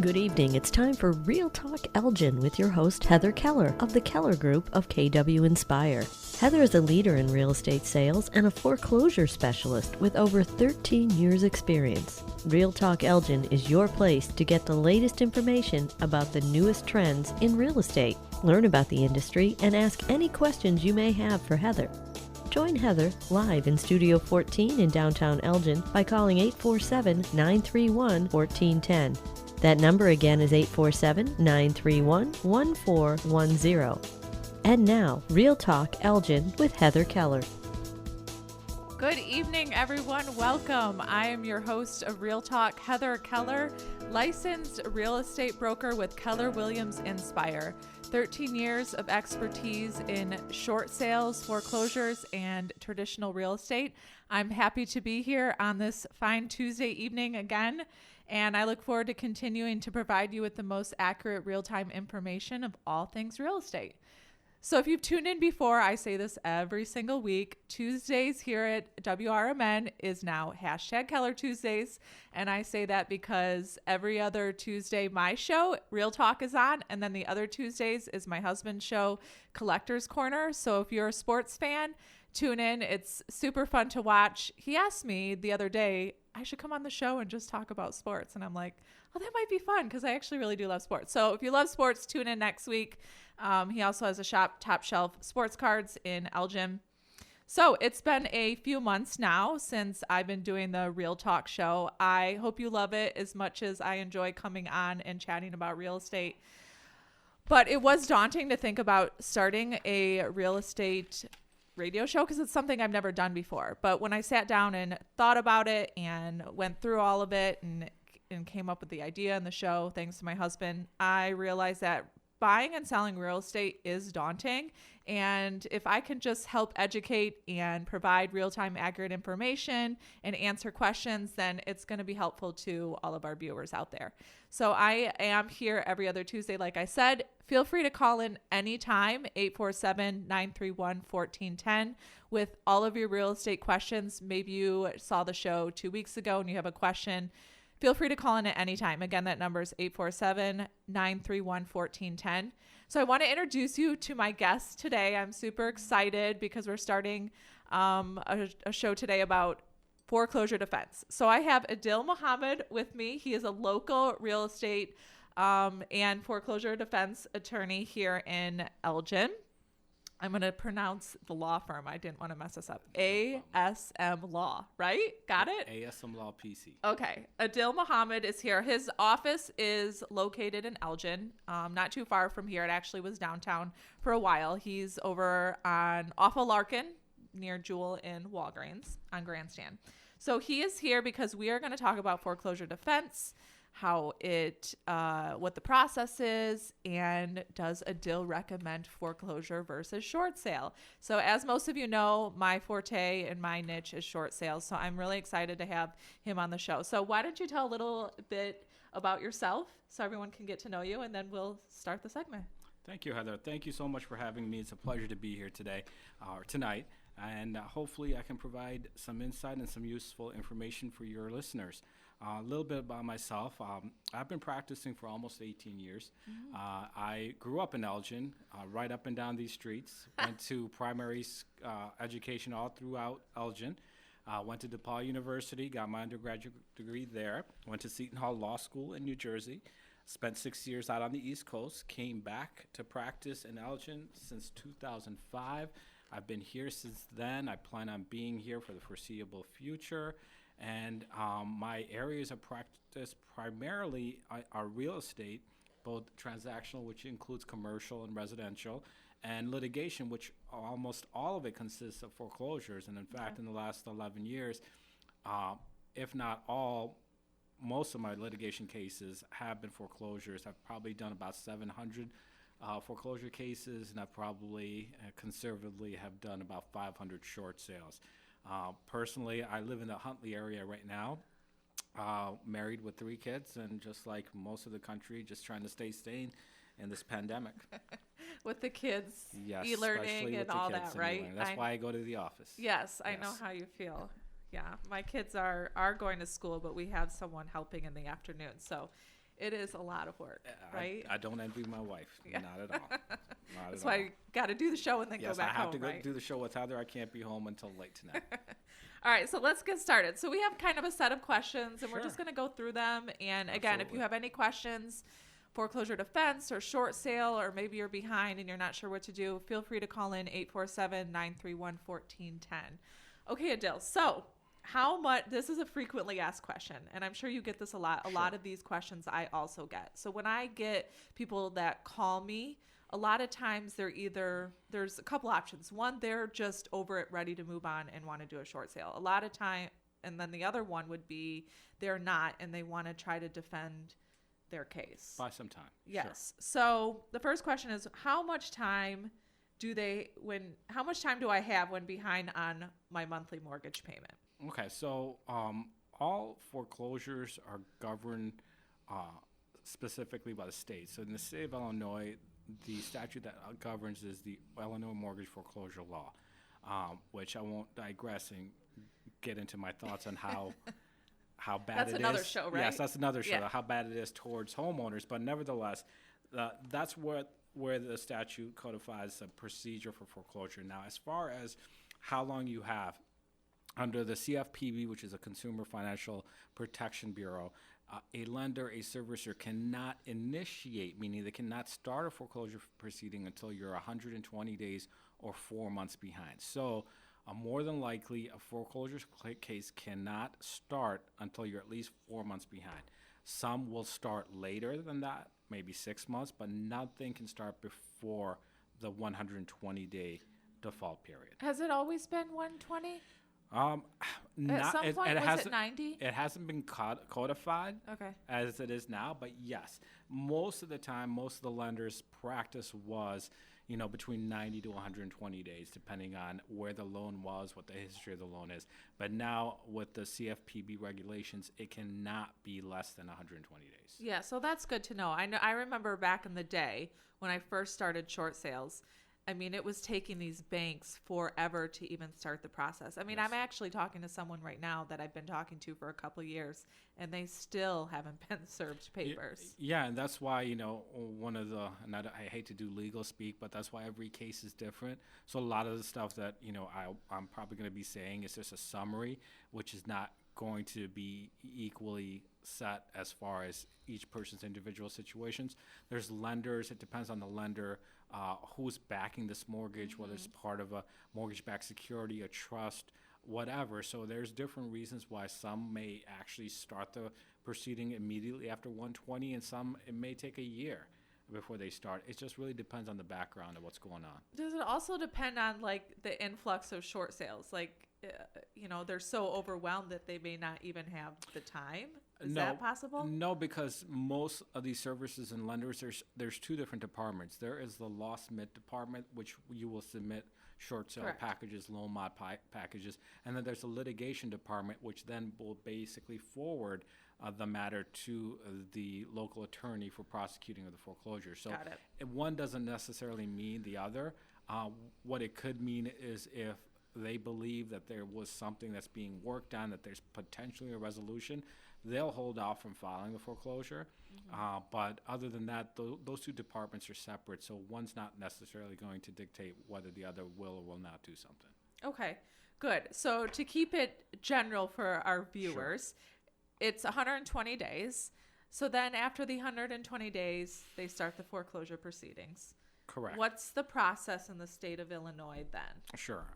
Good evening. It's time for Real Talk Elgin with your host, Heather Keller of the Keller Group of KW Inspire. Heather is a leader in real estate sales and a foreclosure specialist with over 13 years' experience. Real Talk Elgin is your place to get the latest information about the newest trends in real estate. Learn about the industry and ask any questions you may have for Heather. Join Heather live in Studio 14 in downtown Elgin by calling 847-931-1410. That number again is 847-931-1410. And now, Real Talk Elgin with Heather Keller. Good evening, everyone. Welcome. I am your host of Real Talk, Heather Keller, licensed real estate broker with Keller Williams Inspire. 13 years of expertise in short sales, foreclosures, and traditional real estate. I'm happy to be here on this fine Tuesday evening again, and I look forward to continuing to provide you with the most accurate real-time information of all things real estate. So if you've tuned in before, I say this every single week. Tuesdays here at WRMN is now #Keller Tuesdays. And I say that because every other Tuesday, my show, Real Talk, is on. And then the other Tuesdays is my husband's show, Collector's Corner. So if you're a sports fan, tune in. It's super fun to watch. He asked me the other day, I should come on the show and just talk about sports. And I'm like, oh, that might be fun because I actually really do love sports. So if you love sports, tune in next week. He also has a shop, Top Shelf Sports Cards in Elgin. So it's been a few months now since I've been doing the Real Talk show. I hope you love it as much as I enjoy coming on and chatting about real estate. But it was daunting to think about starting a real estate radio show because it's something I've never done before. But when I sat down and thought about it and went through all of it and came up with the idea and the show, thanks to my husband, I realized that buying and selling real estate is daunting. And if I can just help educate and provide real-time accurate information and answer questions, then it's going to be helpful to all of our viewers out there. So I am here every other Tuesday, like I said. Feel free to call in anytime, 847-931-1410, with all of your real estate questions. Maybe you saw the show 2 weeks ago and you have a question. Feel free to call in at any time. Again, that number is 847-931-1410. So I want to introduce you to my guest today. I'm super excited because we're starting a show today about foreclosure defense. So I have Adil Mohammed with me. He is a local real estate and foreclosure defense attorney here in Elgin. I'm going to pronounce the law firm. I didn't want to mess this up. ASM Law, right? Got it? ASM Law PC. Okay. Adil Mohammed is here. His office is located in Elgin, not too far from here. It actually was downtown for a while. He's over off of Larkin near Jewel in Walgreens on Grandstand. So he is here because we are going to talk about foreclosure defense, how what the process is, and does Adil recommend foreclosure versus short sale? So as most of you know, my forte and my niche is short sales. So I'm really excited to have him on the show. So why don't you tell a little bit about yourself so everyone can get to know you, and then we'll start the segment. Thank you, Heather. Thank you so much for having me. It's a pleasure to be here today or tonight. And hopefully I can provide some insight and some useful information for your listeners. A little bit about myself. I've been practicing for almost 18 years. Mm-hmm. I grew up in Elgin, right up and down these streets. Went to primary education all throughout Elgin. Went to DePaul University, got my undergraduate degree there. Went to Seton Hall Law School in New Jersey. Spent 6 years out on the East Coast. Came back to practice in Elgin since 2005. I've been here since then. I plan on being here for the foreseeable future. And my areas of practice primarily are real estate, both transactional, which includes commercial and residential, and litigation, which almost all of it consists of foreclosures. And in fact, in the last 11 years, if not all, most of my litigation cases have been foreclosures. I've probably done about 700 foreclosure cases, and I probably conservatively have done about 500 short sales. Personally, I live in the Huntley area right now, married with 3 kids, and just like most of the country, just trying to stay sane in this pandemic. With the kids, yes, e-learning and all that, right? That's why I go to the office. Yes, I know how you feel. Yeah, my kids are going to school, but we have someone helping in the afternoon, so It is a lot of work, right? I don't envy my wife. Yeah. Not at all. That's why you got to do the show and then go back home, Yes, I have to go right? do the show with Heather. I can't be home until late tonight. All right, so let's get started. So we have kind of a set of questions, and we're Sure. just going to go through them. And again, if you Absolutely. have any questions, foreclosure defense or short sale, or maybe you're behind and you're not sure what to do, feel free to call in 847-931-1410. Okay, Adil, so how much, this is a frequently asked question, and I'm sure you get this a lot. A lot of these questions I also get. So when I get people that call me, a lot of times there's a couple options. One, they're just over it, ready to move on and want to do a short sale. A lot of time, and then the other one would be they're not, and they want to try to defend their case. Buy some time. Yes. So the first question is, how much time do I have when behind on my monthly mortgage payment? Sure. Okay, so all foreclosures are governed specifically by the state. So in the state of Illinois, the statute that governs is the Illinois Mortgage Foreclosure Law, which I won't digress and get into my thoughts on how bad That's it is. another show, right? Yes, that's another show, Yeah. how bad it is towards homeowners. But nevertheless, that's where the statute codifies a procedure for foreclosure. Now, as far as how long you have, under the CFPB, which is a Consumer Financial Protection Bureau, a lender, a servicer cannot initiate, meaning they cannot start a foreclosure proceeding until you're 120 days or 4 months behind. So more than likely, a foreclosure case cannot start until you're at least 4 months behind. Some will start later than that, maybe 6 months, but nothing can start before the 120-day default period. Has it always been 120? At some point, was it 90? It hasn't been codified Okay. as it is now, but yes, most of the time, most of the lenders' practice was, between 90 to 120 days, depending on where the loan was, what the history of the loan is. But now with the CFPB regulations, it cannot be less than 120 days. Yeah, so that's good to know. I remember back in the day when I first started short sales, I mean, it was taking these banks forever to even start the process. I mean, Yes. I'm actually talking to someone right now that I've been talking to for a couple of years, and they still haven't been served papers. Yeah, and that's why, one of the, and I hate to do legal speak, but that's why every case is different. So a lot of the stuff that, I'm probably going to be saying is just a summary, which is not going to be equally set as far as each person's individual situations. There's lenders, it depends on the lender, who's backing this mortgage, whether it's part of a mortgage-backed security, a trust, whatever. So there's different reasons why some may actually start the proceeding immediately after 120, and some it may take a year before they start. It just really depends on the background of what's going on. Does it also depend on, like, the influx of short sales? Like, they're so overwhelmed that they may not even have the time? Is that possible? No, because most of these services and lenders, there's two different departments. There is the law submit department, which you will submit short sale Correct. packages, loan mod packages, and then there's a litigation department, which then will basically forward the matter to the local attorney for prosecuting of the foreclosure. So Got it. one doesn't necessarily mean the other. What it could mean is if they believe that there was something that's being worked on, that there's potentially a resolution, they'll hold off from filing the foreclosure. But other than that, those two departments are separate, so one's not necessarily going to dictate whether the other will or will not do something. Okay, good. So to keep it general for our viewers, it's 120 days. So then after the 120 days, they start the foreclosure proceedings. Correct. What's the process in the state of Illinois then? Sure.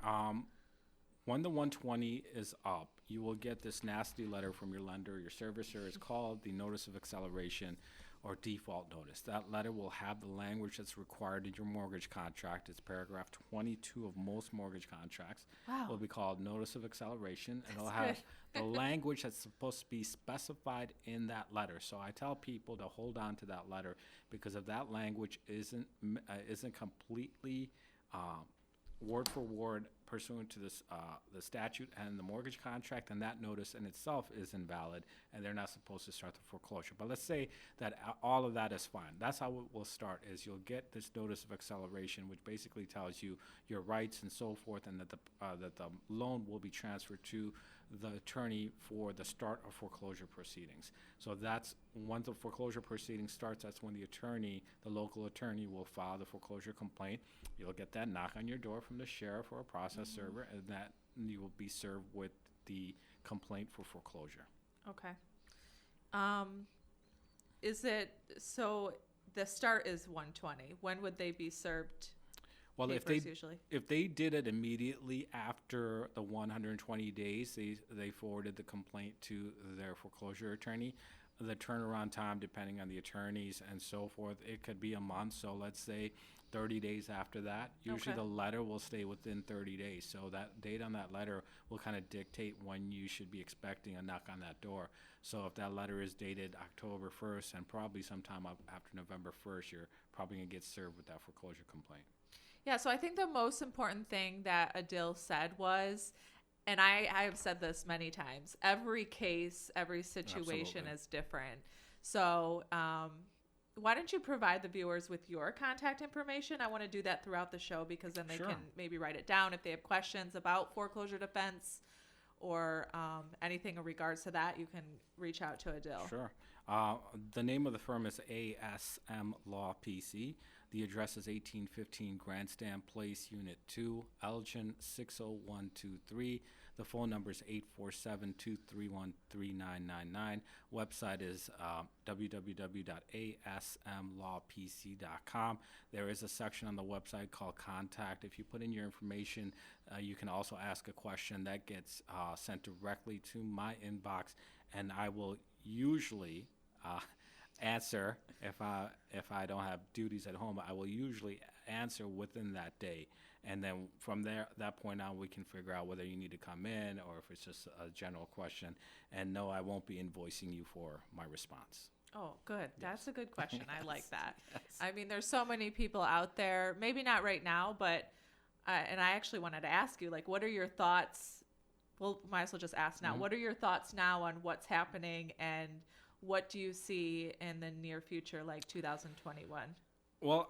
When the 120 is up, you will get this nasty letter from your lender. Your servicer is called the Notice of Acceleration or Default Notice. That letter will have the language that's required in your mortgage contract. It's paragraph 22 of most mortgage contracts. Wow. It will be called Notice of Acceleration, and it'll That's have the language that's supposed to be specified in that letter. So I tell people to hold on to that letter, because if that language isn't completely word for word pursuant to this the statute and the mortgage contract, and that notice in itself is invalid, and they're not supposed to start the foreclosure. But let's say that all of that is fine. That's how it will start. Is you'll get this notice of acceleration, which basically tells you your rights and so forth, and that the loan will be transferred to the attorney for the start of foreclosure proceedings. So that's once the foreclosure proceeding starts, that's when the local attorney will file the foreclosure complaint. You'll get that knock on your door from the sheriff or a process server, and that you will be served with the complaint for foreclosure. Okay. So the start is 120. When would they be served? Well, usually? if they did it immediately after the 120 days, they forwarded the complaint to their foreclosure attorney. The turnaround time, depending on the attorneys and so forth, it could be a month. So let's say 30 days after that. Usually the letter will stay within 30 days. So that date on that letter will kind of dictate when you should be expecting a knock on that door. So if that letter is dated October 1st and probably sometime after November 1st, you're probably going to get served with that foreclosure complaint. Yeah, so I think the most important thing that Adil said was, and I have said this many times, every case, every situation Absolutely. is different. So why don't you provide the viewers with your contact information? I want to do that throughout the show because then they can maybe write it down if they have questions about foreclosure defense or anything in regards to that. You can reach out to Adil. Sure. The name of the firm is ASM Law PC. The address is 1815 Grandstand Place, Unit 2, Elgin 60123. The phone number is 847-231-3999. Website is www.asmlawpc.com. There is a section on the website called Contact. If you put in your information, you can also ask a question that gets sent directly to my inbox, and I will usually answer if I don't have duties at home. I will usually answer within that day, and then from that point on, we can figure out whether you need to come in or if it's just a general question. And no, I won't be invoicing you for my response. Oh, good. Yes. That's a good question. I like that. Yes. I mean, there's so many people out there, maybe not right now, but, and I actually wanted to ask you, like, what are your thoughts? Well, might as well just ask now. What are your thoughts now on what's happening, and what do you see in the near future, like 2021? Well,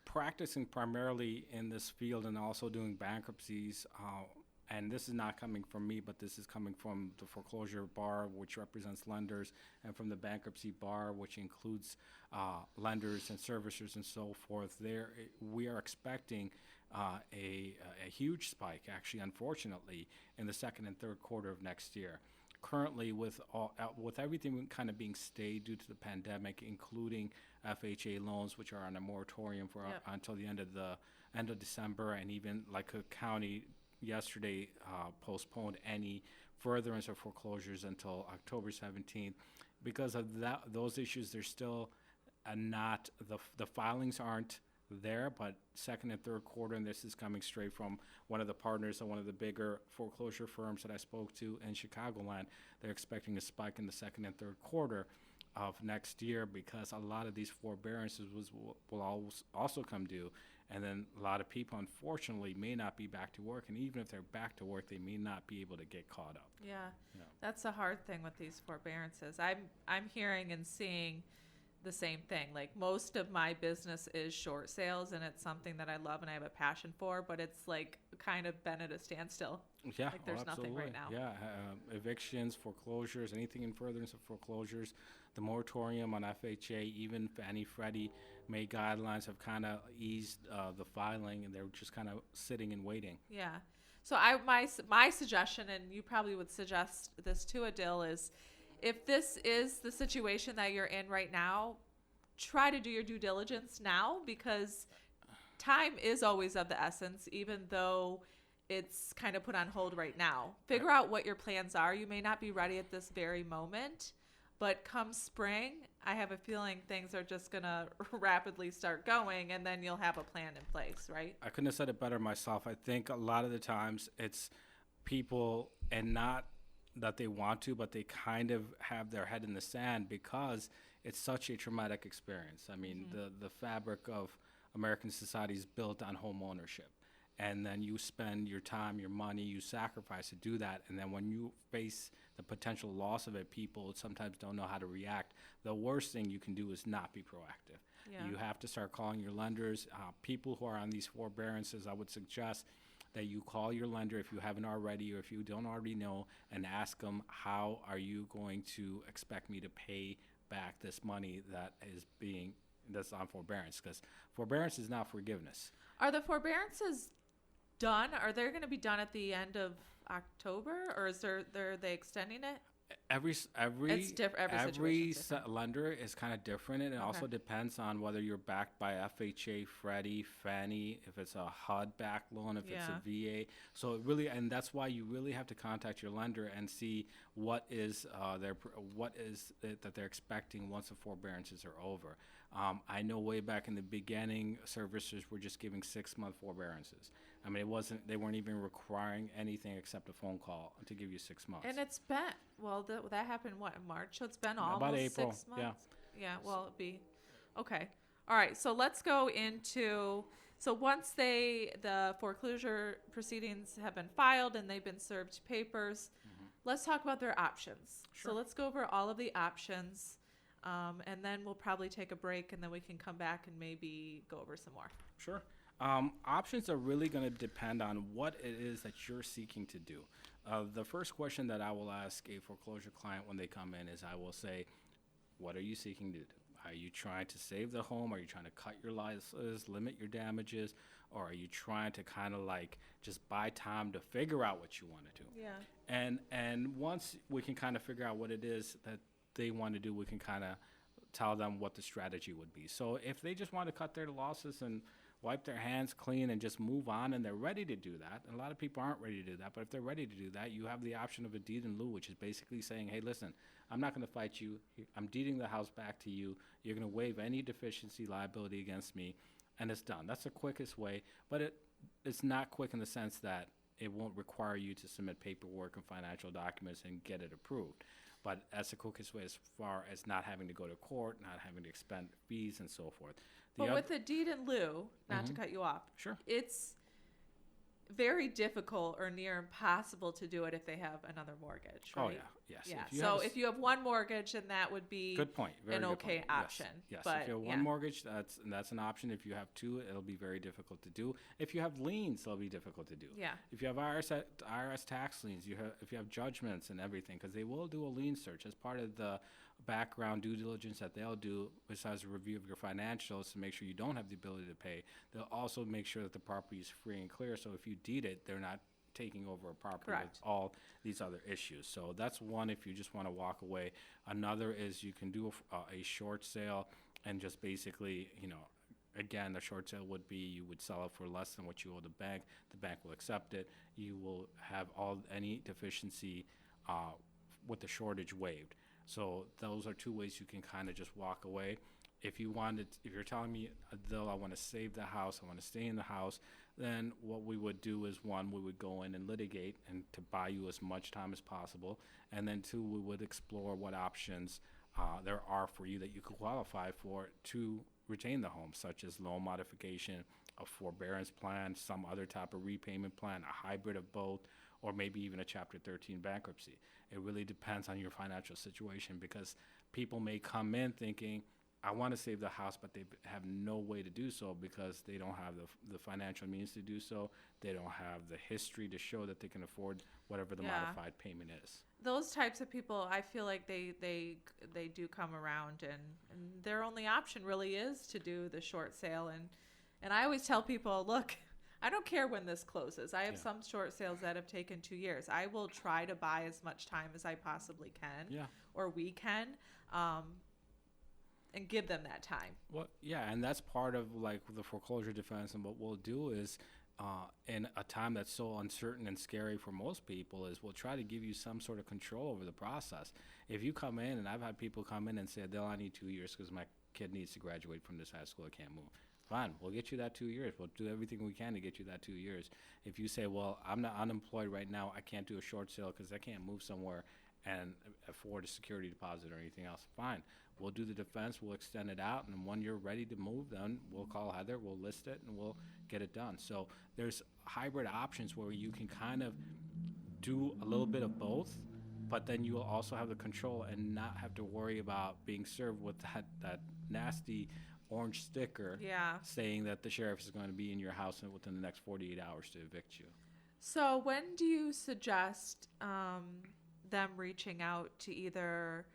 practicing primarily in this field and also doing bankruptcies, and this is not coming from me, but this is coming from the foreclosure bar, which represents lenders, and from the bankruptcy bar, which includes lenders and servicers and so forth. We are expecting a huge spike, actually, unfortunately, in the second and third quarter of next year. Currently, with everything kind of being stayed due to the pandemic, including FHA loans, which are on a moratorium for until the end of December, and even like Cook County yesterday postponed any furtherance of foreclosures until October 17th. Because of those issues, there's still not the filings aren't there, but second and third quarter, and this is coming straight from one of the partners of one of the bigger foreclosure firms that I spoke to in Chicagoland. They're expecting a spike in the second and third quarter of next year because a lot of these forbearances will also come due, and then a lot of people, unfortunately, may not be back to work, and even if they're back to work, they may not be able to get caught up. Yeah, that's the hard thing with these forbearances. I'm hearing and seeing the same thing. Like, most of my business is short sales, and it's something that I love and I have a passion for, but it's like kind of been at a standstill. Yeah, like there's nothing right now. Yeah, evictions, foreclosures, anything in furtherance of foreclosures, the moratorium on FHA, even Fannie Freddie Mae guidelines have kind of eased the filing, and they're just kind of sitting and waiting. Yeah. So my suggestion, and you probably would suggest this too, Adil, is if this is the situation that you're in right now, try to do your due diligence now, because time is always of the essence, even though it's kind of put on hold right now. Figure out what your plans are. You may not be ready at this very moment, but come spring, I have a feeling things are just going to rapidly start going, and then you'll have a plan in place, right? I couldn't have said it better myself. I think a lot of the times it's people, and not that they want to, but they kind of have their head in the sand because it's such a traumatic experience. I mean, the fabric of American society is built on home ownership. and then you spend your time, your money, you sacrifice to do that, and then when you face the potential loss of it, people sometimes don't know how to react. The worst thing you can do is not be proactive. Yeah. You have to start calling your lenders. People who are on these forbearances, I would suggest that you call your lender if you haven't already, or if you don't already know, and ask them, how are you going to expect me to pay back this money that's on forbearance? Because forbearance is not forgiveness. Are the forbearances done? Are they going to be done at the end of October, or are they extending it? Every Every situation's different. lender is kind of different, and it also Okay. depends on whether you're backed by FHA, Freddie, Fannie, if it's a HUD backed loan, if it's a VA. So it really, and that's why you really have to contact your lender and see what is it that they're expecting once the forbearances are over. I know way back in the beginning, servicers were just giving 6-month forbearances. I mean, they weren't even requiring anything except a phone call to give you 6 months. And it's been, that happened, in March? So it's been About almost April, 6 months? Yeah, well, it'd be, okay. All right, so let's go into, so once the foreclosure proceedings have been filed and they've been served papers, let's talk about their options. Sure. So let's go over all of the options, and then we'll probably take a break, and then we can come back and maybe go over some more. Sure. Options are really going to depend on what it is that you're seeking to do. The first question that I will ask a foreclosure client when they come in is, I will say, what are you seeking to do? Are you trying to save the home? Are you trying to cut your losses, limit your damages? Or are you trying to kind of like just buy time to figure out what you want to do? Yeah. And once we can kind of figure out what it is that they want to do, we can kind of tell them what the strategy would be. So if they just want to cut their losses and wipe their hands clean and just move on, and they're ready to do that, and a lot of people aren't ready to do that, but if they're ready to do that, you have the option of a deed in lieu, which is basically saying, hey, listen, I'm not going to fight you. I'm deeding the house back to you. You're going to waive any deficiency liability against me, and it's done. That's the quickest way, but it's not quick in the sense that it won't require you to submit paperwork and financial documents and get it approved. But that's the quickest way as far as not having to go to court, not having to expend fees and so forth. But with the deed in lieu, not to cut you off, Sure. it's very difficult or near impossible to do it if they have another mortgage, right? Oh, yeah. Yes. Yeah. If you have one mortgage, then that would be good point. Very an good okay point. option. Yes. But, If you have one mortgage, that's an option. If you have two, it'll be very difficult to do. If you have liens, it'll be difficult to do. Yeah. If you have IRS tax liens, if you have judgments and everything, because they will do a lien search as part of the background due diligence that they'll do, besides a review of your financials to make sure you don't have the ability to pay. They'll also make sure that the property is free and clear. So if you deed it, they're not taking over a property with all these other issues. So that's one if you just want to walk away. Another is you can do a short sale and just basically, again, the short sale would be you would sell it for less than what you owe the bank. The bank will accept it. You will have any deficiency with the shortage waived. So those are two ways you can kind of just walk away. If you're telling me, Adil, I want to save the house, I want to stay in the house, then what we would do is, one, we would go in and litigate and to buy you as much time as possible. And then two, we would explore what options there are for you that you could qualify for to retain the home, such as loan modification, a forbearance plan, some other type of repayment plan, a hybrid of both, or maybe even a Chapter 13 bankruptcy. It really depends on your financial situation, because people may come in thinking, I want to save the house, but they have no way to do so because they don't have the financial means to do so. They don't have the history to show that they can afford whatever the modified payment is. Those types of people, I feel like they do come around, and their only option really is to do the short sale. And I always tell people, look, I don't care when this closes. I have some short sales that have taken 2 years. I will try to buy as much time as I possibly can, or we can, and give them that time. Well, yeah, and that's part of like the foreclosure defense. And what we'll do is, in a time that's so uncertain and scary for most people, is we'll try to give you some sort of control over the process. If you come in, and I've had people come in and say, Adil, I need 2 years because my kid needs to graduate from this high school, I can't move. Fine, we'll get you that 2 years. We'll do everything we can to get you that 2 years. If you say, well, I'm not unemployed right now, I can't do a short sale because I can't move somewhere and afford a security deposit or anything else, fine. we'll do the defense, we'll extend it out, and when you're ready to move, then we'll call Heather, we'll list it, and we'll get it done. So there's hybrid options where you can kind of do a little bit of both, but then you will also have the control and not have to worry about being served with that nasty orange sticker saying that the sheriff is going to be in your house within the next 48 hours to evict you. So when do you suggest them reaching out to either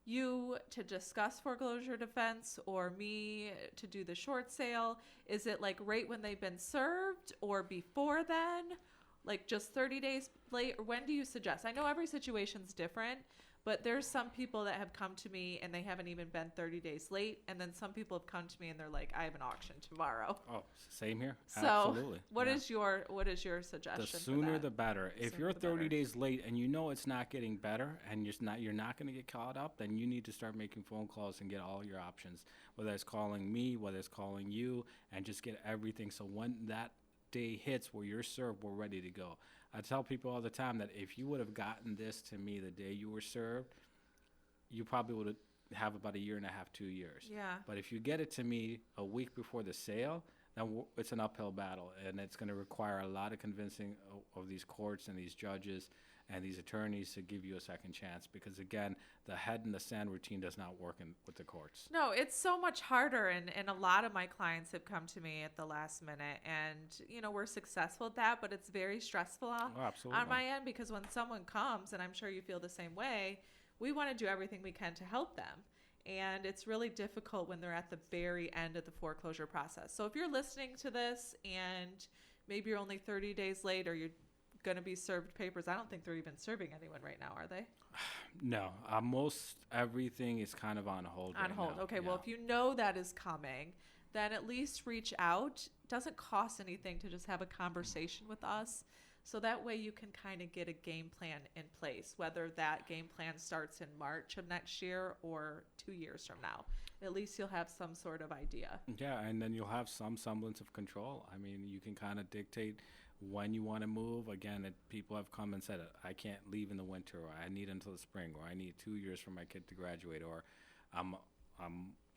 you to discuss foreclosure defense or me to do the short sale? Is it like right when they've been served or before then? Like just 30 days late? Or when do you suggest? I know every situation's different, but there's some people that have come to me and they haven't even been 30 days late. And then some people have come to me and they're like, I have an auction tomorrow. Oh, same here. So Absolutely. what is your suggestion? The sooner for that? the better. If you're 30 days late and you know it's not getting better and you're not going to get caught up, then you need to start making phone calls and get all your options, whether it's calling me, whether it's calling you, and just get everything. So when that day hits where you're served, we're ready to go. I tell people all the time that if you would have gotten this to me the day you were served, you probably would have about a year and a half, 2 years. Yeah. But if you get it to me a week before the sale, then it's an uphill battle, and it's going to require a lot of convincing of these courts and these judges and these attorneys to give you a second chance, because again, the head in the sand routine does not work with the courts. No, it's so much harder, and a lot of my clients have come to me at the last minute, and we're successful at that, but it's very stressful on my end, because when someone comes, and I'm sure you feel the same way, we want to do everything we can to help them. And it's really difficult when they're at the very end of the foreclosure process. So if you're listening to this and maybe you're only 30 days late or you're going to be served papers, I don't think they're even serving anyone right now, are they? No, most everything is kind of on hold. On hold. Okay, well, if you know that is coming, then at least reach out. It doesn't cost anything to just have a conversation with us. So that way you can kind of get a game plan in place, whether that game plan starts in March of next year or 2 years from now. At least you'll have some sort of idea. Yeah, and then you'll have some semblance of control. I mean, you can kind of dictate when you want to move. Again, people have come and said, I can't leave in the winter, or I need until the spring, or I need 2 years for my kid to graduate, or I'm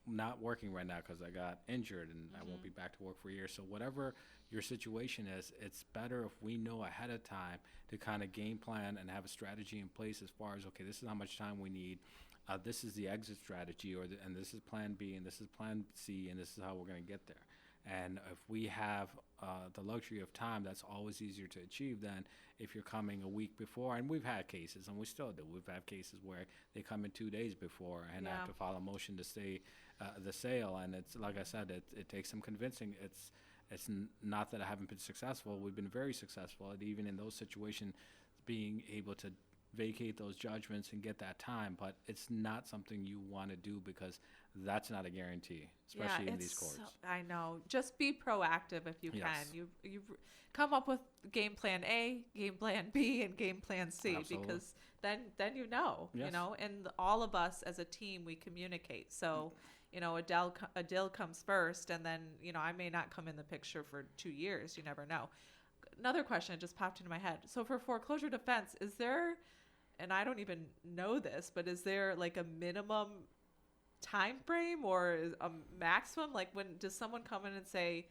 not working right now because I got injured and I won't be back to work for a year. So whatever your situation is, it's better if we know ahead of time to kind of game plan and have a strategy in place as far as, okay, this is how much time we need. This is the exit strategy, and this is plan B, and this is plan C, and this is how we're going to get there. And if we have the luxury of time, that's always easier to achieve than if you're coming a week before. And we've had cases, and we still do. We've had cases where they come in 2 days before and have to file a motion to stay the sale. And it's like I said, it takes some convincing. It's not that I haven't been successful. We've been very successful at even in those situations being able to vacate those judgments and get that time, but it's not something you want to do because that's not a guarantee, especially in these courts. I know. Just be proactive if you can. You come up with game plan A, game plan B, and game plan C. Absolutely. Because then you know, and all of us as a team, we communicate. So, Adil comes first, and then, I may not come in the picture for 2 years. You never know. Another question just popped into my head. So for foreclosure defense, is there, and I don't even know this, but is there like a minimum time frame or a maximum? Like, when does someone come in and say,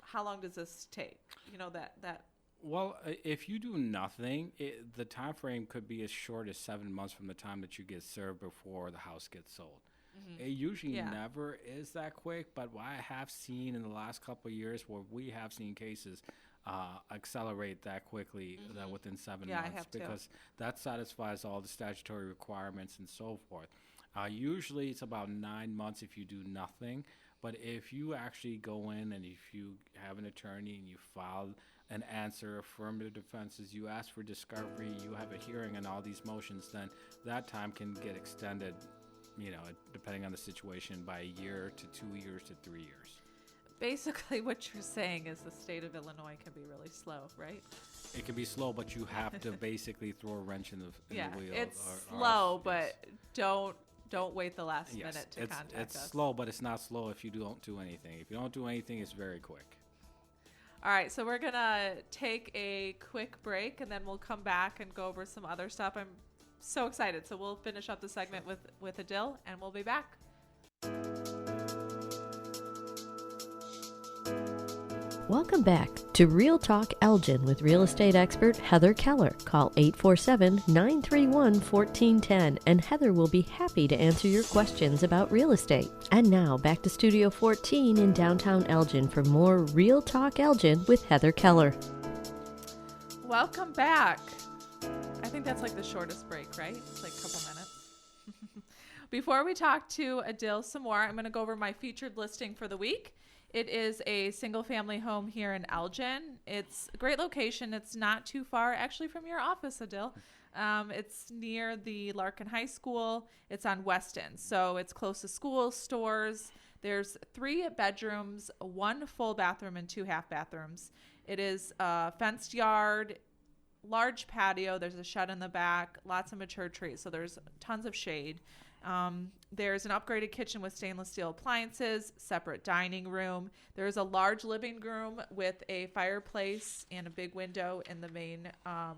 how long does this take? That. Well, if you do nothing, the time frame could be as short as 7 months from the time that you get served before the house gets sold. It usually never is that quick, but what I have seen in the last couple of years where we have seen cases accelerate that quickly within 7 months, because that satisfies all the statutory requirements and so forth. Usually it's about 9 months if you do nothing, but if you actually go in and if you have an attorney and you file an answer, affirmative defenses, you ask for discovery, you have a hearing on all these motions, then that time can get extended, depending on the situation, by a year to 2 years to 3 years. Basically, what you're saying is the state of Illinois can be really slow, right? It can be slow, but you have to basically throw a wrench in the wheel. It's slow, but don't wait the last minute to contact us. It's slow, but it's not slow if you don't do anything. If you don't do anything, it's very quick. All right, so we're going to take a quick break, and then we'll come back and go over some other stuff. I'm so excited. So we'll finish up the segment with Adil, and we'll be back. Welcome back to Real Talk Elgin with real estate expert Heather Keller. Call 847-931-1410 and Heather will be happy to answer your questions about real estate. And now back to Studio 14 in downtown Elgin for more Real Talk Elgin with Heather Keller. Welcome back. I think that's like the shortest break, right? It's like a couple minutes. Before we talk to Adil some more, I'm going to go over my featured listing for the week. It is a single family home here in Elgin. It's a great location. It's not too far actually from your office, Adil. It's near the Larkin High School. It's on Weston. So it's close to schools, stores. There's 3 bedrooms, 1 full bathroom and 2 half bathrooms. It is a fenced yard, large patio. There's a shed in the back, lots of mature trees. So there's tons of shade. There's an upgraded kitchen with stainless steel appliances, separate dining room. There's a large living room with a fireplace and a big window in the main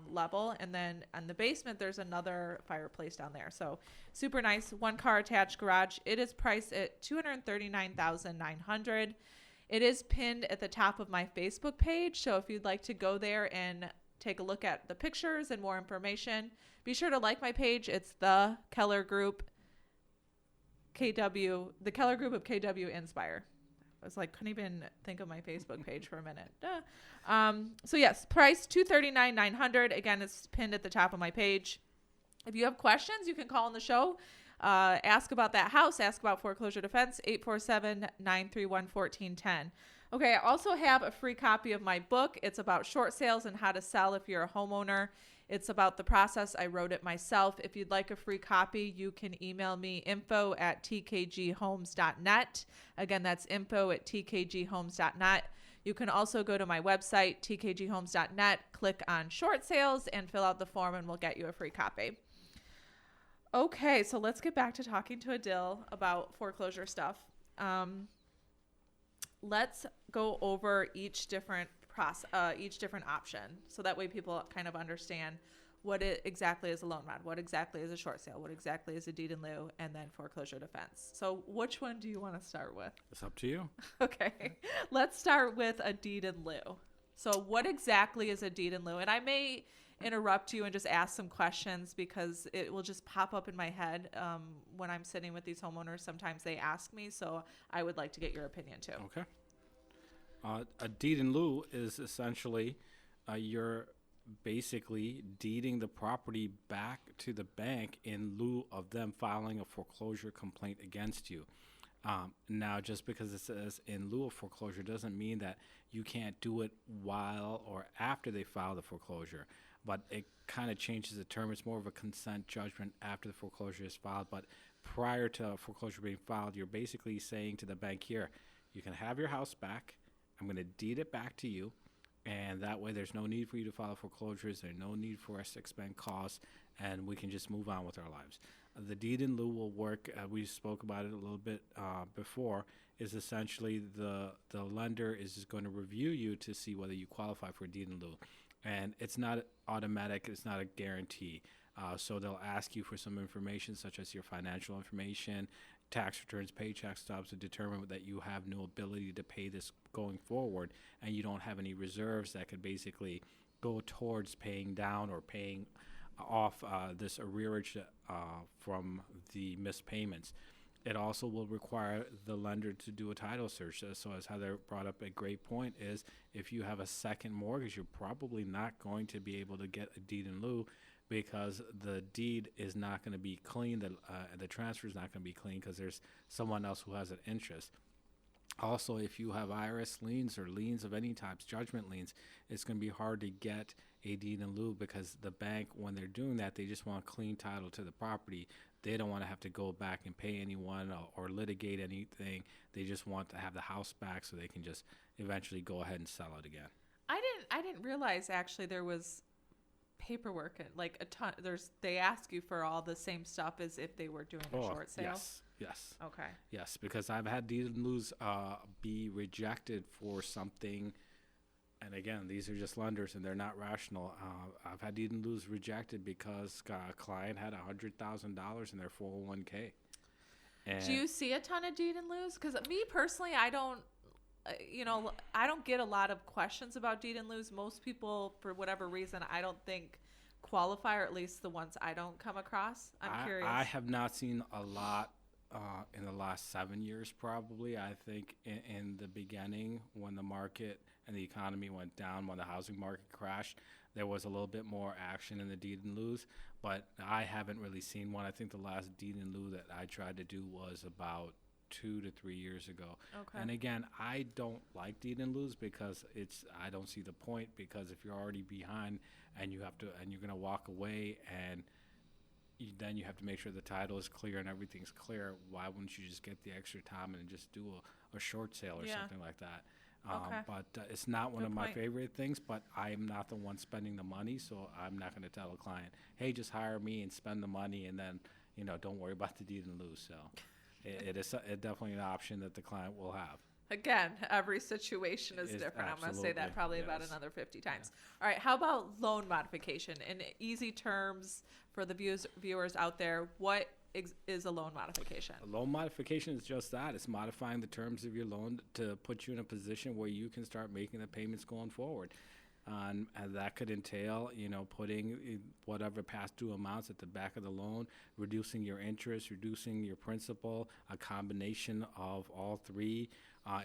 level. And then in the basement, there's another fireplace down there. So super nice, 1-car attached garage. It is priced at $239,900. It is pinned at the top of my Facebook page. So if you'd like to go there and take a look at the pictures and more information, be sure to like my page. It's the Keller Group. The Keller Group of KW Inspire. I was like, couldn't even think of my Facebook page for a minute. So yes, price $239,900. Again, it's pinned at the top of my page. If you have questions, you can call on the show. Ask about that house. Ask about foreclosure defense. 847-931-1410. Okay, I also have a free copy of my book. It's about short sales and how to sell if you're a homeowner. It's about the process. I wrote it myself. If you'd like a free copy, you can email me info@tkghomes.net. Again, that's info@tkghomes.net. You can also go to my website, tkghomes.net, click on short sales, and fill out the form, and we'll get you a free copy. Okay, so let's get back to talking to Adil about foreclosure stuff. Let's go over each different option, so that way people kind of understand what it exactly is a loan mod, what exactly is a short sale, what exactly is a deed in lieu, and then foreclosure defense. So which one do you want to start with? It's up to you. Okay, let's start with a deed in lieu. So what exactly is a deed in lieu? And I may interrupt you and just ask some questions because it will just pop up in my head when I'm sitting with these homeowners. Sometimes they ask me, so I would like to get your opinion too. Okay. A deed in lieu is essentially you're basically deeding the property back to the bank in lieu of them filing a foreclosure complaint against you. Now, just because it says in lieu of foreclosure doesn't mean that you can't do it while or after they file the foreclosure. But it kind of changes the term. It's more of a consent judgment after the foreclosure is filed. But prior to foreclosure being filed, you're basically saying to the bank, here, you can have your house back. I'm going to deed it back to you, and that way there's no need for you to file foreclosures. There's no need for us to expend costs, and we can just move on with our lives. The deed in lieu will work. We spoke about it a little bit before. Is essentially the lender is just going to review you to see whether you qualify for a deed in lieu, and it's not automatic. It's not a guarantee. So they'll ask you for some information, such as your financial information, tax returns, paycheck stubs, to determine that you have no ability to pay this going forward, and you don't have any reserves that could basically go towards paying down or paying off this arrearage from the missed payments. It also will require the lender to do a title search. So as Heather brought up, a great point is if you have a second mortgage, you're probably not going to be able to get a deed in lieu because the deed is not going to be clean. The transfer is not going to be clean because there's someone else who has an interest. Also, if you have IRS liens or liens of any types, judgment liens, it's going to be hard to get a deed in lieu because the bank, when they're doing that, they just want clean title to the property. They don't want to have to go back and pay anyone or litigate anything. They just want to have the house back so they can just eventually go ahead and sell it again. I didn't realize actually there was paperwork, like a ton. They ask you for all the same stuff as if they were doing a short sale. Yes. Okay. Yes, because I've had deed in lieus be rejected for something And again, these are just lenders, and they're not rational. I've had deed in lieu rejected because a client had $100,000 in their 401k. And Do you see a ton of deed in lieu? Because me personally, I don't. I don't get a lot of questions about deed in lieu. Most people, for whatever reason, I don't think qualify, or at least the ones I don't come across. I'm curious. I have not seen a lot in the last 7 years, probably. I think in the beginning, when the market and the economy went down, when the housing market crashed, there was a little bit more action in the deed in lieu. But I haven't really seen one. I think the last deed in lieu that I tried to do was about 2 to 3 years ago. Okay. And again, I don't like deed in lieu because I don't see the point, because if you're already behind and you're going to walk away, and then you have to make sure the title is clear and everything's clear, why wouldn't you just get the extra time and just do a short sale or something like that? Okay. But it's not one Good of my point. favorite things, but I am not the one spending the money, so I'm not going to tell a client, hey, just hire me and spend the money, and then, don't worry about the deed in lieu. So it is definitely an option that the client will have. Again, every situation is different. I'm going to say that Absolutely, probably about yes. another 50 times. All right. How about loan modification? In easy terms for the viewers out there, what is a loan modification? A loan modification is just that. It's modifying the terms of your loan to put you in a position where you can start making the payments going forward. And that could entail, putting whatever past due amounts at the back of the loan, reducing your interest, reducing your principal, a combination of all three.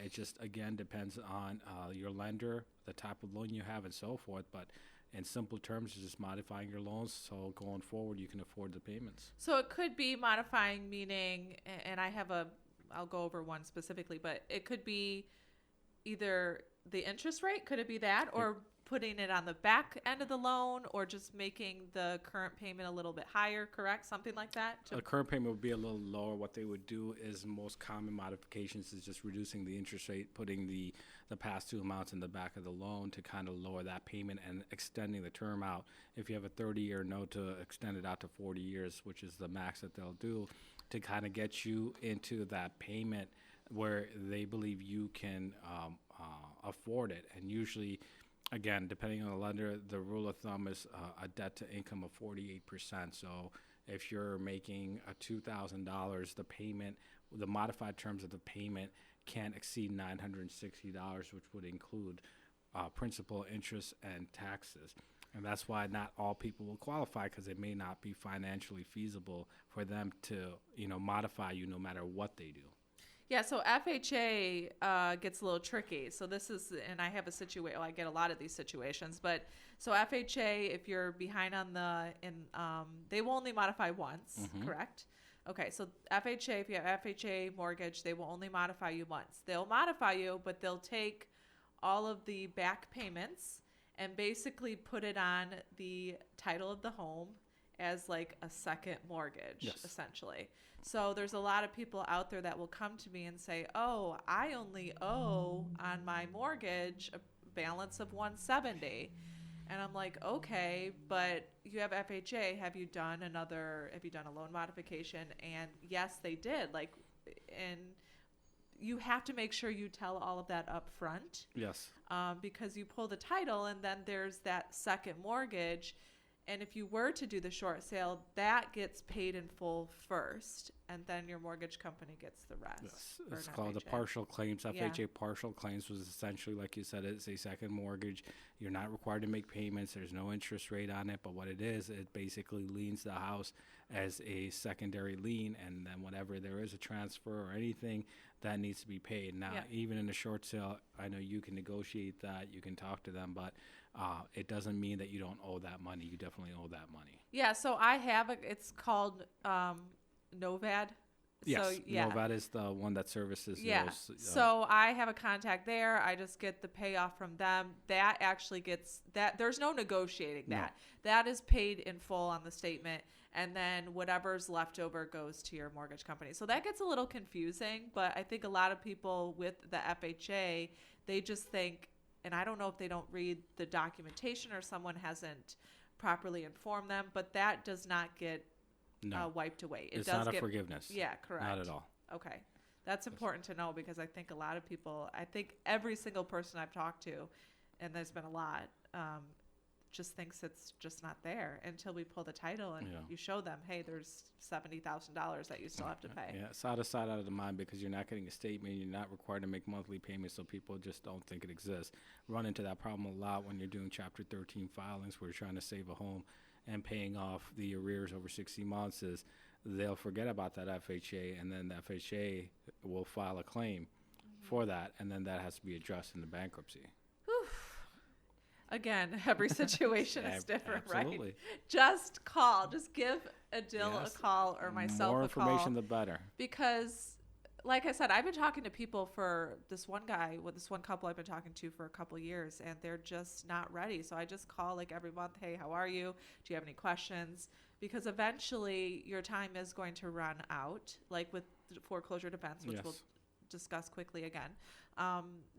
It just, again, depends on your lender, the type of loan you have, and so forth. But in simple terms, it's just modifying your loans so going forward you can afford the payments. So it could be modifying, meaning, and I'll go over one specifically, but it could be either the interest rate, could it be that, or putting it on the back end of the loan, or just making the current payment a little bit higher, correct? Something like that? The current payment would be a little lower. What they would do is most common modifications is just reducing the interest rate, putting the past due amounts in the back of the loan to kind of lower that payment, and extending the term out. If you have a 30-year note, to extend it out to 40 years, which is the max that they'll do, to kind of get you into that payment where they believe you can afford it. And usually, again, depending on the lender, the rule of thumb is a debt to income of 48%. So if you're making $2,000, the payment, the modified terms of the payment can't exceed $960, which would include principal, interest, and taxes. And that's why not all people will qualify, because it may not be financially feasible for them to, modify you no matter what they do. Yeah, so FHA gets a little tricky. So this is, and I have a situation, I get a lot of these situations, but so FHA, if you're behind on they will only modify once, correct? Okay, so FHA, if you have FHA mortgage, they will only modify you once. They'll modify you, but they'll take all of the back payments and basically put it on the title of the home as like a second mortgage, essentially. So there's a lot of people out there that will come to me and say, oh, I only owe on my mortgage a balance of $170. And I'm like, okay, but you have FHA. Have you done a loan modification? And yes, they did. And you have to make sure you tell all of that up front. Yes. Because you pull the title, and then there's that second mortgage. And if you were to do the short sale, that gets paid in full first, and then your mortgage company gets the rest. Yes, it's called the partial claims. FHA Yeah. partial claims was essentially, like you said, it's a second mortgage. You're not required to make payments. There's no interest rate on it. But what it is, it basically liens the house as a secondary lien, and then whenever there is a transfer or anything, that needs to be paid. Now, even in a short sale, I know you can negotiate that. You can talk to them, but it doesn't mean that you don't owe that money. You definitely owe that money. Yeah, so I have it's called Novad. Yes, So, yeah. Novad is the one that services those. So I have a contact there. I just get the payoff from them. That actually gets that. There's no negotiating that. No. That is paid in full on the statement, and then whatever's left over goes to your mortgage company. So that gets a little confusing, but I think a lot of people with the FHA, they just think, and I don't know if they don't read the documentation or someone hasn't properly informed them, but that does not get wiped away. It's not a forgiveness. Yeah, correct. Not at all. Okay. That's important to know, because I think a lot of people, I think every single person I've talked to and there's been a lot, just thinks it's just not there until we pull the title and you show them, hey, there's $70,000 that you still have to pay. Yeah, it's out of sight, out of the mind, because you're not getting a statement. You're not required to make monthly payments, so people just don't think it exists. Run into that problem a lot when you're doing Chapter 13 filings where you're trying to save a home and paying off the arrears over 60 months. Is they'll forget about that FHA, and then the FHA will file a claim for that, and then that has to be addressed in the bankruptcy. Again, every situation is different, Absolutely. right? Just call. Just give Adil a call or myself a call. More information, the better. Because, like I said, I've been talking to people for this one couple I've been talking to for a couple years, and they're just not ready. So I just call like every month, hey, how are you? Do you have any questions? Because eventually your time is going to run out, like with foreclosure defense, which we'll discuss quickly again.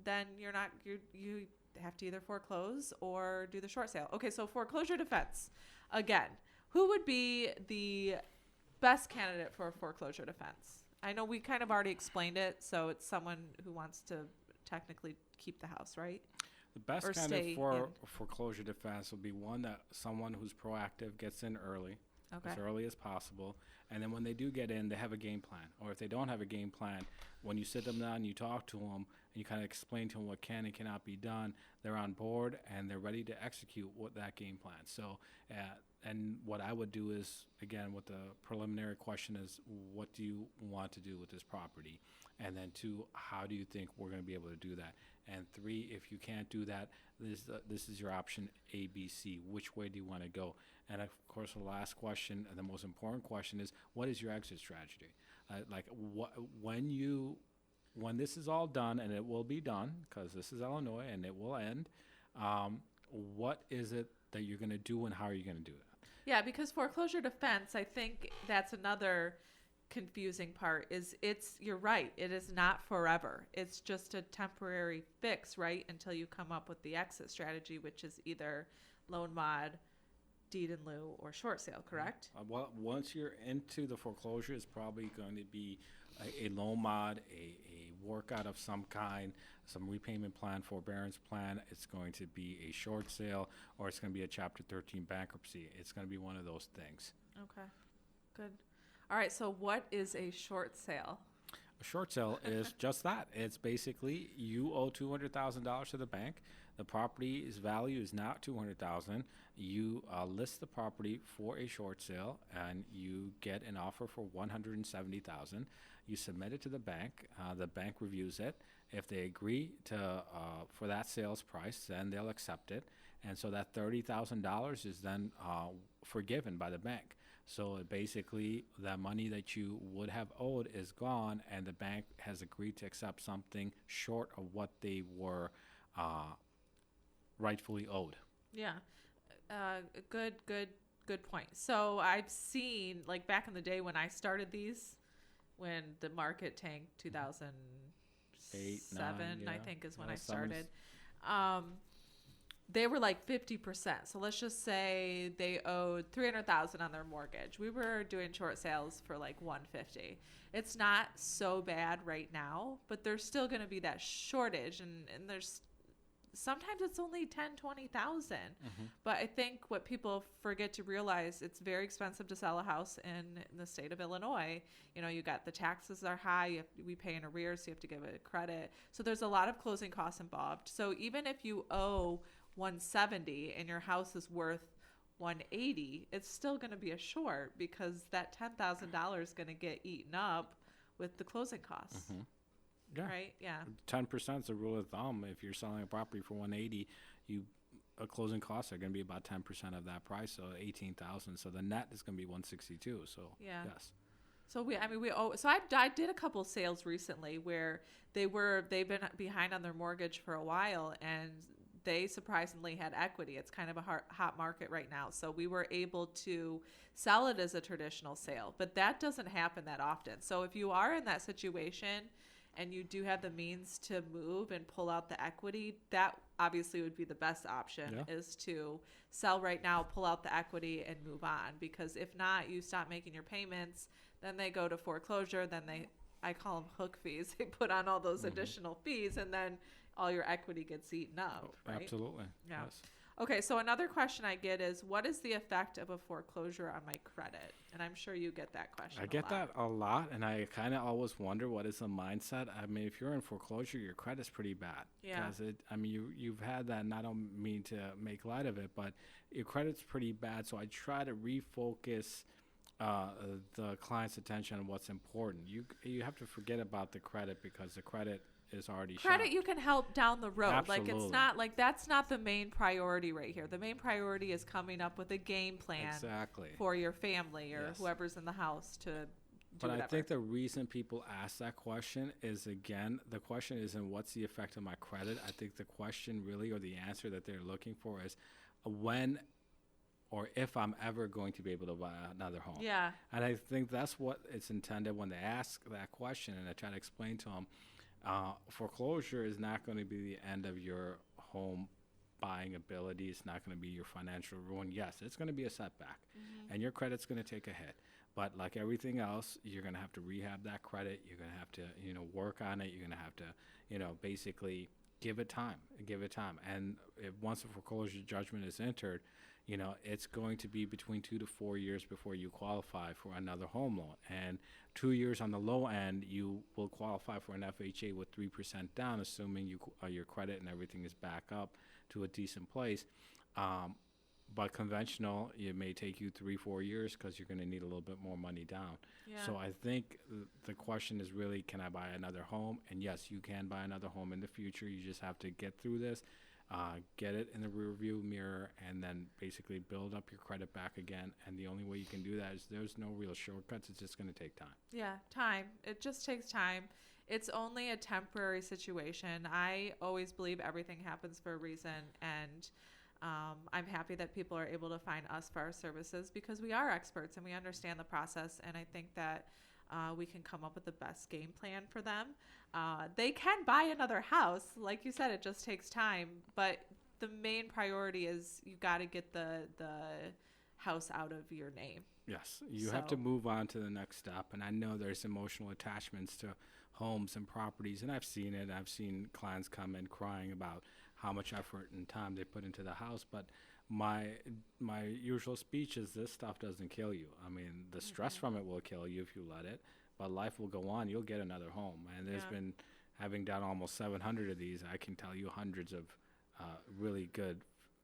Then you have to either foreclose or do the short sale. Okay, so foreclosure defense. Again, who would be the best candidate for foreclosure defense? I know we kind of already explained it, so it's someone who wants to technically keep the house, right? The best candidate for foreclosure defense will be someone who's proactive, gets in early, as early as possible, and then when they do get in, they have a game plan. Or if they don't have a game plan, when you sit them down and you talk to them and you kind of explain to them what can and cannot be done, they're on board and they're ready to execute that game plan. So, and what I would do is, again, what the preliminary question is, what do you want to do with this property? And then 2, how do you think we're going to be able to do that? And 3, if you can't do that, this is your option A, B, C. Which way do you want to go? And of course, the last question and the most important question is, what is your exit strategy? When this is all done, and it will be done because this is Illinois and it will end, what is it that you're going to do and how are you going to do it? Yeah, because foreclosure defense, I think that's another confusing part you're right. It is not forever. It's just a temporary fix, right? Until you come up with the exit strategy, which is either loan mod, deed in lieu, or short sale, correct? Well, once you're into the foreclosure, it's probably going to be a loan mod, a workout of some kind, some repayment plan, forbearance plan. It's going to be a short sale, or it's going to be a Chapter 13 bankruptcy. It's going to be one of those things. Okay, good. All right, so what is a short sale? A short sale is just that. It's basically you owe $200,000 to the bank. The property's value is now $200,000. You list the property for a short sale, and you get an offer for $170,000. You submit it to the bank. The bank reviews it. If they agree for that sales price, then they'll accept it. And so that $30,000 is then forgiven by the bank. So basically, the money that you would have owed is gone, and the bank has agreed to accept something short of what they were rightfully owed. Yeah, good point. So I've seen, like back in the day when I started these, when the market tanked, 2008, 2007, I think is when I started. They were like 50%. So let's just say they owed $300,000 on their mortgage. We were doing short sales for like $150,000. It's not so bad right now, but there's still going to be that shortage, and there's sometimes it's only $10,000, $20,000. But I think what people forget to realize, it's very expensive to sell a house in the state of Illinois. You know, you got the taxes are high. We pay in arrears, so you have to give it credit. So there's a lot of closing costs involved. So even if you owe $170,000 and your house is worth $180,000, it's still going to be a short, because that $10,000 is going to get eaten up with the closing costs. Yeah. Right. Yeah. 10% is a rule of thumb. If you're selling a property for $180,000, closing costs are going to be about 10% of that price, so $18,000. So the net is going to be $162,000. So yes. So I did a couple sales recently where they've been behind on their mortgage for a while, and they surprisingly had equity. It's kind of a hot market right now. So we were able to sell it as a traditional sale, but that doesn't happen that often. So if you are in that situation and you do have the means to move and pull out the equity, that obviously would be the best option, is to sell right now, pull out the equity, and move on. Because if not, you stop making your payments, then they go to foreclosure, then I call them hook fees. They put on all those additional fees, and then all your equity gets eaten up, right? Absolutely. Yeah. Yes. Okay, so another question I get is, what is the effect of a foreclosure on my credit? And I'm sure you get that question I get that a lot, and I kind of always wonder what is the mindset. I mean, if you're in foreclosure, your credit's pretty bad. Yeah. Because you've had that, and I don't mean to make light of it, but your credit's pretty bad. So I try to refocus the client's attention on what's important. You have to forget about the credit because the credit is already credit shot. you can help down the road. Absolutely. Like, it's not like that's not the main priority right here. The main priority is coming up with a game plan Exactly. for your family or Yes. whoever's in the house to do But whatever. I think the reason people ask that question is, again, the question isn't what's the effect of my credit. I think the question really, or the answer that they're looking for, is when or if I'm ever going to be able to buy another home. Yeah. And I think that's what it's intended when they ask that question. And I try to explain to them, foreclosure is not going to be the end of your home buying ability. It's not going to be your financial ruin. Yes, it's going to be a setback, and your credit's going to take a hit. But like everything else, you're going to have to rehab that credit. You're going to have to, work on it. You're going to have to, basically give it time. And once a foreclosure judgment is entered, it's going to be between 2 to 4 years before you qualify for another home loan. And 2 years on the low end, you will qualify for an FHA with 3% down, assuming your credit and everything is back up to a decent place. But conventional, it may take you 3-4 years because you're going to need a little bit more money down. Yeah. So I think the question is really, can I buy another home? And yes, you can buy another home in the future. You just have to get through this, get it in the rearview mirror, and then basically build up your credit back again. And the only way you can do that is there's no real shortcuts. It's just going to take time. Yeah, time. It just takes time. It's only a temporary situation. I always believe everything happens for a reason, and I'm happy that people are able to find us for our services because we are experts and we understand the process, and I think that we can come up with the best game plan for them. They can buy another house. Like you said, it just takes time, but the main priority is you got to get the house out of your name. Yes, you have to move on to the next step. And I know there's emotional attachments to homes and properties, and I've seen it. I've seen clients come in crying about how much effort and time they put into the house. But my usual speech is this stuff doesn't kill you. I mean, the stress from it will kill you if you let it, but life will go on. You'll get another home. And there's been, having done almost 700 of these, I can tell you hundreds of really good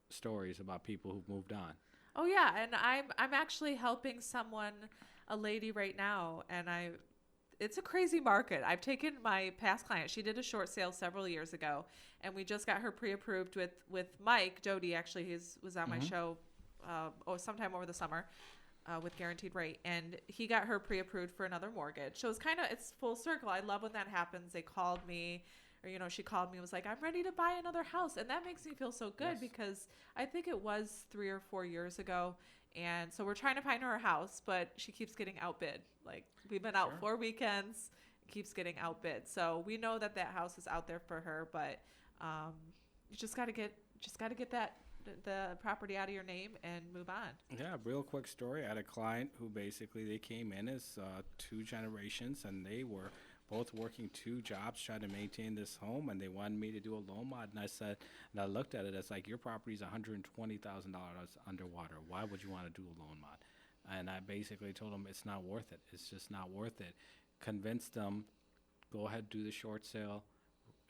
stories about people who've moved on. Oh yeah, and I'm actually helping a lady right now, and it's a crazy market. I've taken my past client. She did a short sale several years ago, and we just got her pre-approved with Mike Doty. Actually, he was on my show sometime over the summer with Guaranteed Rate, and he got her pre-approved for another mortgage. So it's full circle. I love when that happens. They called me, or she called me and was like, I'm ready to buy another house, and that makes me feel so good because I think it was 3 or 4 years ago. And so we're trying to find her a house, but she keeps getting outbid. Like, we've been out 4 weekends, keeps getting outbid. So we know that house is out there for her, but you just got to get the property out of your name and move on. Yeah, real quick story. I had a client who basically they came in as 2 generations, and they were both working 2 jobs trying to maintain this home, and they wanted me to do a loan mod. And I said, and I looked at it, it's like, your property's $120,000 underwater. Why would you want to do a loan mod? And I basically told them it's not worth it. It's just not worth it. Convinced them, go ahead, do the short sale,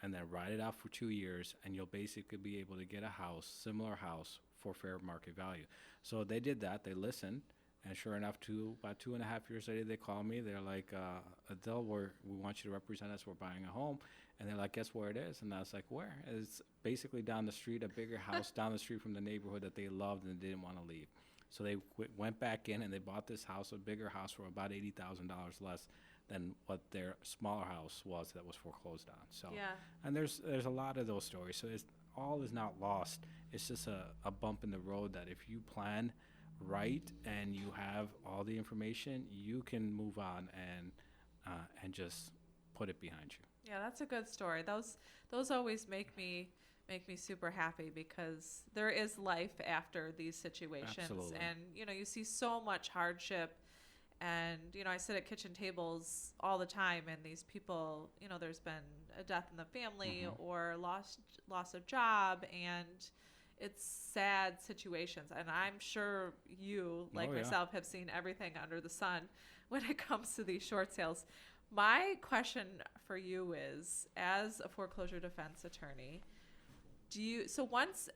and then ride it out for 2 years, and you'll basically be able to get a house, similar house, for fair market value. So they did that. They listened. And sure enough, about 2.5 years later, they called me. They're like, Adil, we want you to represent us. We're buying a home. And they're like, guess where it is? And I was like, where? It's basically down the street, a bigger house down the street from the neighborhood that they loved and didn't want to leave. So they went back in and they bought this house, a bigger house, for about $80,000 less than what their smaller house was that was foreclosed on. So, and there's a lot of those stories. So all is not lost. It's just a bump in the road that if you plan right and you have all the information, you can move on and just put it behind you. Yeah, that's a good story. Those always make me super happy because there is life after these situations. Absolutely. And you see so much hardship And, I sit at kitchen tables all the time, and these people, there's been a death in the family or loss of job, and it's sad situations. And I'm sure you, like myself, have seen everything under the sun when it comes to these short sales. My question for you is, as a foreclosure defense attorney, once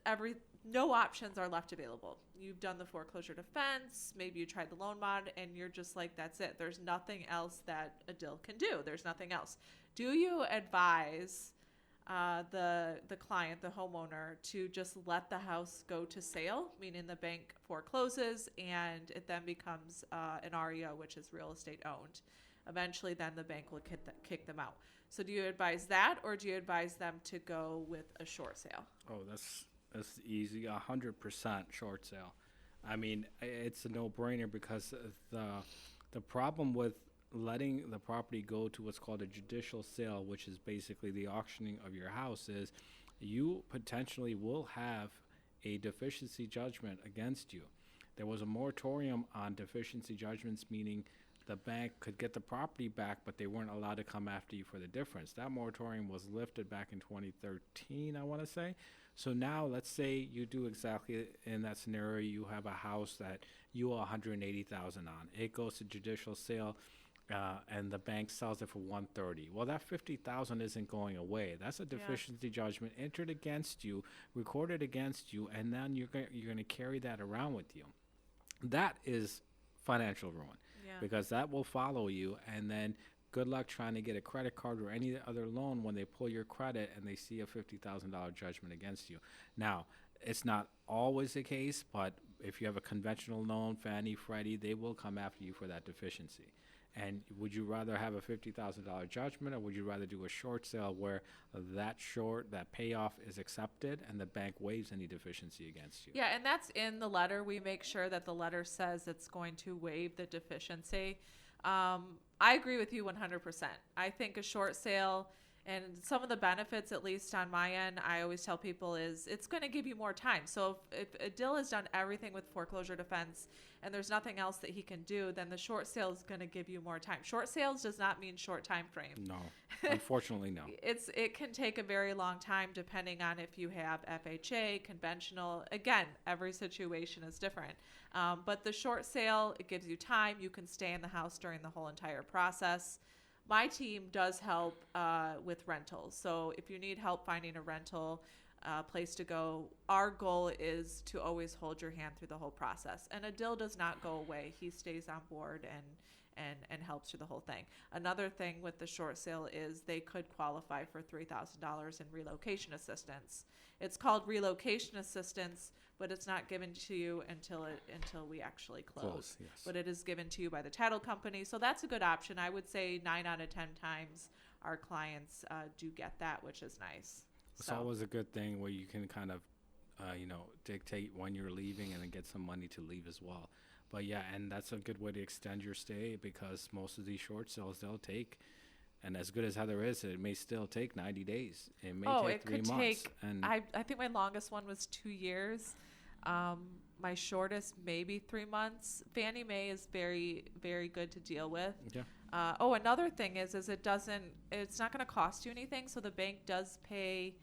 no options are left available, you've done the foreclosure defense, maybe you tried the loan mod, and you're just like, that's it. There's nothing else that Adil can do. There's nothing else. Do you advise the client, the homeowner, to just let the house go to sale, meaning the bank forecloses and it then becomes an REO, which is real estate owned? Eventually, then the bank will kick them out. So do you advise that, or do you advise them to go with a short sale? Oh, that's easy. 100% short sale. I mean, it's a no-brainer, because the problem with letting the property go to what's called a judicial sale, which is basically the auctioning of your house, is you potentially will have a deficiency judgment against you. There was a moratorium on deficiency judgments, meaning the bank could get the property back, but they weren't allowed to come after you for the difference. That moratorium was lifted back in 2013, I want to say. So now, let's say you do exactly in that scenario. You have a house that you owe $180,000 on. It goes to judicial sale, and the bank sells it for $130,000. Well, that $50,000 isn't going away. That's a deficiency judgment entered against you, recorded against you, and then you're going to carry that around with you. That is financial ruin, because that will follow you, and then good luck trying to get a credit card or any other loan when they pull your credit and they see a $50,000 judgment against you. Now, it's not always the case, but if you have a conventional loan, Fannie, Freddie, they will come after you for that deficiency. And would you rather have a $50,000 judgment, or would you rather do a short sale where that payoff is accepted and the bank waives any deficiency against you? Yeah, and that's in the letter. We make sure that the letter says it's going to waive the deficiency. I agree with you 100%. I think a short sale, and some of the benefits, at least on my end, I always tell people, is it's going to give you more time. So if Adil has done everything with foreclosure defense and there's nothing else that he can do, then the short sale is going to give you more time. Short sales does not mean short time frame. No, unfortunately, no. It can take a very long time depending on if you have FHA, conventional. Again, every situation is different. But the short sale, it gives you time. You can stay in the house during the whole entire process. My team does help with rentals. So if you need help finding a rental place to go, our goal is to always hold your hand through the whole process. And Adil does not go away. He stays on board and helps through the whole thing. Another thing with the short sale is they could qualify for $3,000 in relocation assistance. It's called relocation assistance, but it's not given to you until we actually close. Yes. But it is given to you by the title company. So that's a good option. I would say 9 out of 10 times our clients do get that, which is nice. It's always a good thing where you can kind of, dictate when you're leaving and then get some money to leave as well. But yeah, and that's a good way to extend your stay, because most of these short sales, they'll take, and as good as Heather is, it may still take 90 days. It may take 3 months. I think my longest one was 2 years. My shortest, maybe 3 months. Fannie Mae is very, very good to deal with. Yeah. Another thing is it's not going to cost you anything. So the bank does pay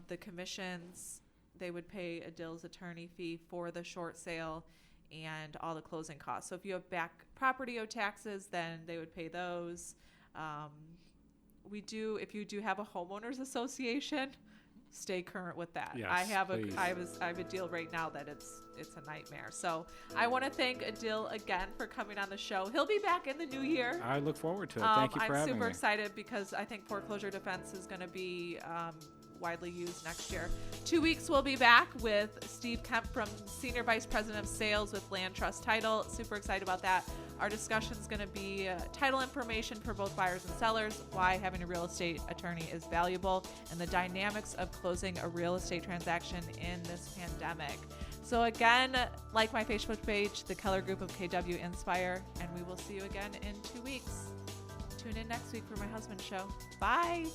the commissions. They would pay Adil's attorney fee for the short sale and all the closing costs. So if you have back property taxes, then they would pay those. If you do have a homeowners association, stay current with that. Yes, I have please. I have a deal right now that it's a nightmare. So I want to thank Adil again for coming on the show. He'll be back in the new year. I look forward to it. Thank you for having me. I'm super excited because I think foreclosure defense is going to be widely used next year. 2 weeks we'll be back with Steve Kemp from Senior Vice President of Sales with Land Trust Title. Super excited about that. Our discussion is going to be title information for both buyers and sellers, why having a real estate attorney is valuable, and the dynamics of closing a real estate transaction in this pandemic. So again, like my Facebook page, the Keller Group of KW Inspire, and we will see you again in 2 weeks. Tune in next week for my husband's show. Bye.